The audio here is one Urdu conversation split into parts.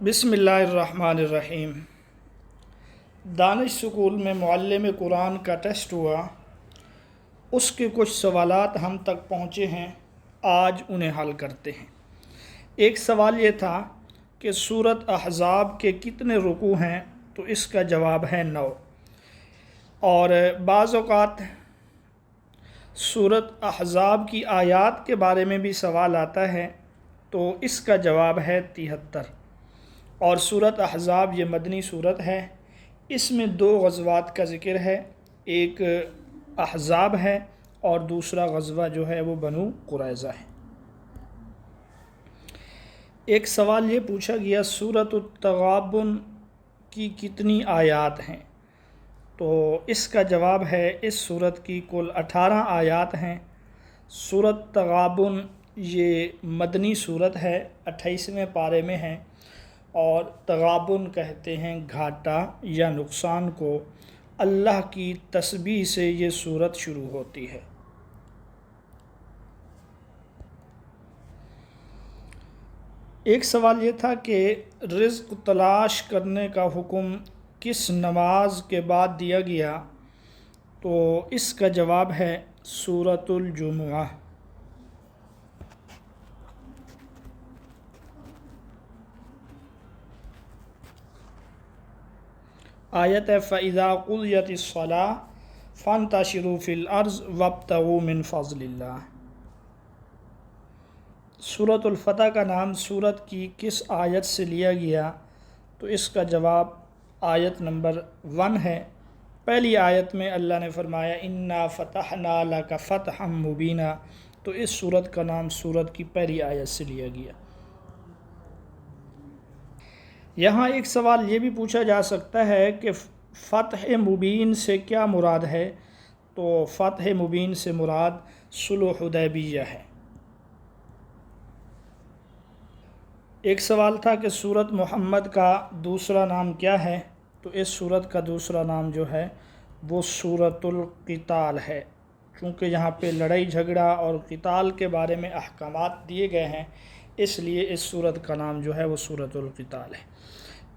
بسم اللہ الرحمن الرحیم۔ دانش سکول میں معلم قرآن کا ٹیسٹ ہوا، اس کے کچھ سوالات ہم تک پہنچے ہیں، آج انہیں حل کرتے ہیں۔ ایک سوال یہ تھا کہ سورۃ احزاب کے کتنے رکوع ہیں، تو اس کا جواب ہے 9۔ اور بعض اوقات سورۃ احزاب کی آیات کے بارے میں بھی سوال آتا ہے، تو اس کا جواب ہے 73۔ اور سورۃ احزاب یہ مدنی سورت ہے، اس میں 2 غزوات کا ذکر ہے، ایک احزاب ہے اور دوسرا غزوہ جو ہے وہ بنو قریظہ ہے۔ ایک سوال یہ پوچھا گیا سورۃ التغابن کی کتنی آیات ہیں، تو اس کا جواب ہے اس سورت کی کل 18 آیات ہیں۔ سورۃ تغابن یہ مدنی سورت ہے، 28ویں پارے میں ہے، اور تغابن کہتے ہیں گھاٹا یا نقصان کو۔ اللہ کی تسبیح سے یہ سورت شروع ہوتی ہے۔ ایک سوال یہ تھا کہ رزق تلاش کرنے کا حکم کس نماز کے بعد دیا گیا، تو اس کا جواب ہے سورۃ الجمعہ۔ آیت ہے فَإِذَا قُضِيَتِ الصَّلَاةُ فَانتَشِرُوا فِي الْأَرْضِ وَابْتَغُوا مِنْ فَضْلِ اللَّهِ۔ سورۃ الفتح کا نام سورت کی کس آیت سے لیا گیا، تو اس کا جواب آیت نمبر 1 ہے۔ پہلی آیت میں اللہ نے فرمایا اِنَّا فَتَحْنَا لَكَ فَتْحًا مُبِينًا، تو اس سورت کا نام سورت کی پہلی آیت سے لیا گیا۔ یہاں ایک سوال یہ بھی پوچھا جا سکتا ہے کہ فتح مبین سے کیا مراد ہے، تو فتح مبین سے مراد صلح حدیبیہ ہے۔ ایک سوال تھا کہ سورت محمد کا دوسرا نام کیا ہے، تو اس سورت کا دوسرا نام جو ہے وہ سورۃ القتال ہے، چونکہ یہاں پہ لڑائی جھگڑا اور قتال کے بارے میں احکامات دیے گئے ہیں، اس لیے اس سورت کا نام جو ہے وہ سورۃ القتال ہے۔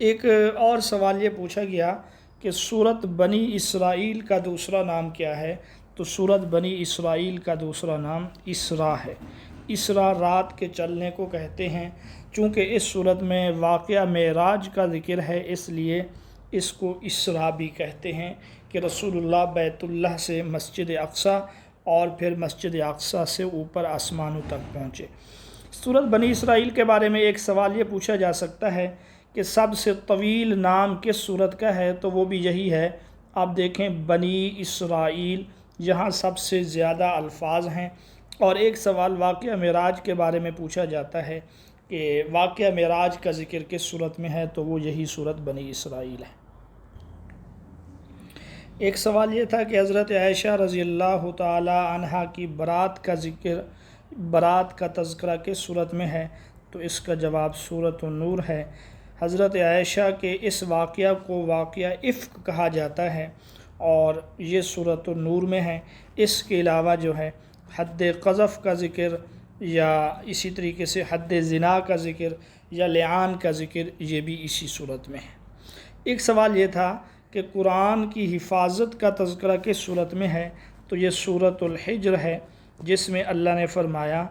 ایک اور سوال یہ پوچھا گیا کہ سورت بنی اسرائیل کا دوسرا نام کیا ہے، تو سورت بنی اسرائیل کا دوسرا نام اسراء ہے۔ اسراء رات کے چلنے کو کہتے ہیں، چونکہ اس سورت میں واقعہ معراج کا ذکر ہے، اس لیے اس کو اسراء بھی کہتے ہیں کہ رسول اللہ بیت اللہ سے مسجد اقصیٰ اور پھر مسجد اقصیٰ سے اوپر آسمانوں تک پہنچے۔ سورت بنی اسرائیل کے بارے میں ایک سوال یہ پوچھا جا سکتا ہے کہ سب سے طویل نام کس سورت کا ہے، تو وہ بھی یہی ہے۔ آپ دیکھیں بنی اسرائیل، یہاں سب سے زیادہ الفاظ ہیں۔ اور ایک سوال واقعہ معراج کے بارے میں پوچھا جاتا ہے کہ واقعہ معراج کا ذکر کس سورت میں ہے، تو وہ یہی سورت بنی اسرائیل ہے۔ ایک سوال یہ تھا کہ حضرت عائشہ رضی اللہ تعالی عنہا کی برات کا تذکرہ کس سورت میں ہے، تو اس کا جواب سورۃ النور ہے۔ حضرت عائشہ کے اس واقعہ کو واقعہ افک کہا جاتا ہے، اور یہ سورۃ النور میں ہے۔ اس کے علاوہ جو ہے حد قذف کا ذکر، یا اسی طریقے سے حد زنا کا ذکر، یا لعان کا ذکر، یہ بھی اسی صورت میں ہے۔ ایک سوال یہ تھا کہ قرآن کی حفاظت کا تذکرہ کس صورت میں ہے، تو یہ سورۃ الحجر ہے، جس میں اللہ نے فرمایا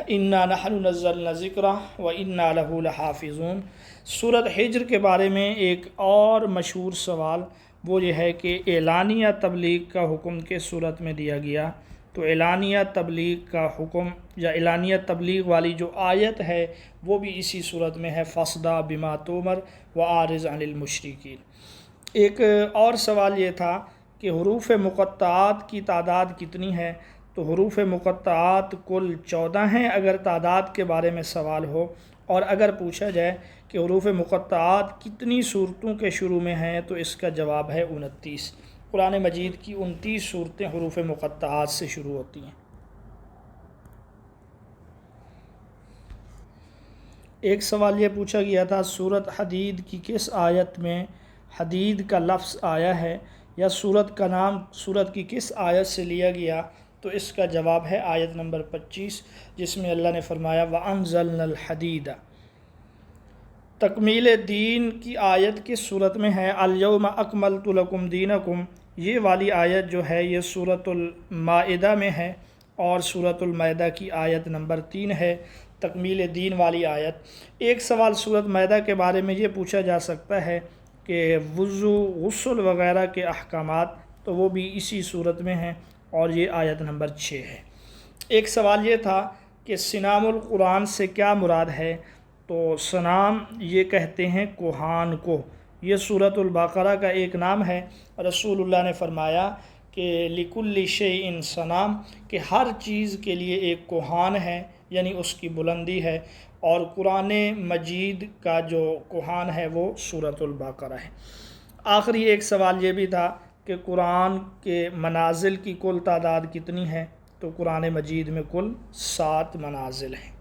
اِنَّا نَحْنُ نَزَّلْنَا الذِّكْرَ وَإِنَّا لَهُ لَحَافِظُونَ۔ سورۃ حجر کے بارے میں ایک اور مشہور سوال وہ یہ ہے کہ اعلانیہ تبلیغ کا حکم کس صورت میں دیا گیا، تو اعلانیہ تبلیغ کا حکم یا اعلانیہ تبلیغ والی جو آیت ہے وہ بھی اسی صورت میں ہے، فَاصْدَعْ بِمَا تُؤْمَرْ وَأَعْرِضْ عَنِ الْمُشْرِكِينَ۔ ایک اور سوال یہ تھا کہ حروف مقطعات کی تعداد کتنی ہے، تو حروف مقطعات کل 14 ہیں اگر تعداد کے بارے میں سوال ہو، اور اگر پوچھا جائے کہ حروف مقطعات کتنی صورتوں کے شروع میں ہیں، تو اس کا جواب ہے 29۔ قرآن مجید کی 29 صورتیں حروف مقطعات سے شروع ہوتی ہیں۔ ایک سوال یہ پوچھا گیا تھا سورت حدید کی کس آیت میں حدید کا لفظ آیا ہے، یا سورت کا نام سورت کی کس آیت سے لیا گیا، تو اس کا جواب ہے آیت نمبر 25، جس میں اللہ نے فرمایا وَأَنزَلْنَا الْحَدِيدَ۔ تکمیل دین کی آیت کس صورت میں ہے؟ الیوم اکملت لکم دینکم، یہ والی آیت جو ہے یہ سورۃ المائدہ میں ہے، اور سورۃ المائدہ کی آیت نمبر 3 ہے تکمیل دین والی آیت۔ ایک سوال سورۃ مائدہ کے بارے میں یہ پوچھا جا سکتا ہے کہ وضو، غسل وغیرہ کے احکامات تو وہ بھی اسی صورت میں ہیں، اور یہ آیت نمبر 6 ہے۔ ایک سوال یہ تھا کہ سنام القرآن سے کیا مراد ہے؟ تو سنام یہ کہتے ہیں کوہان کو، یہ سورۃ البقرہ کا ایک نام ہے۔ رسول اللہ نے فرمایا کہ لکل شیء صنام، کہ ہر چیز کے لیے ایک کوہان ہے، یعنی اس کی بلندی ہے، اور قرآن مجید کا جو کوہان ہے وہ سورۃ البقرہ ہے۔ آخری ایک سوال یہ بھی تھا کہ قرآن کے منازل کی کل تعداد کتنی ہے؟ تو قرآن مجید میں کل 7 منازل ہیں۔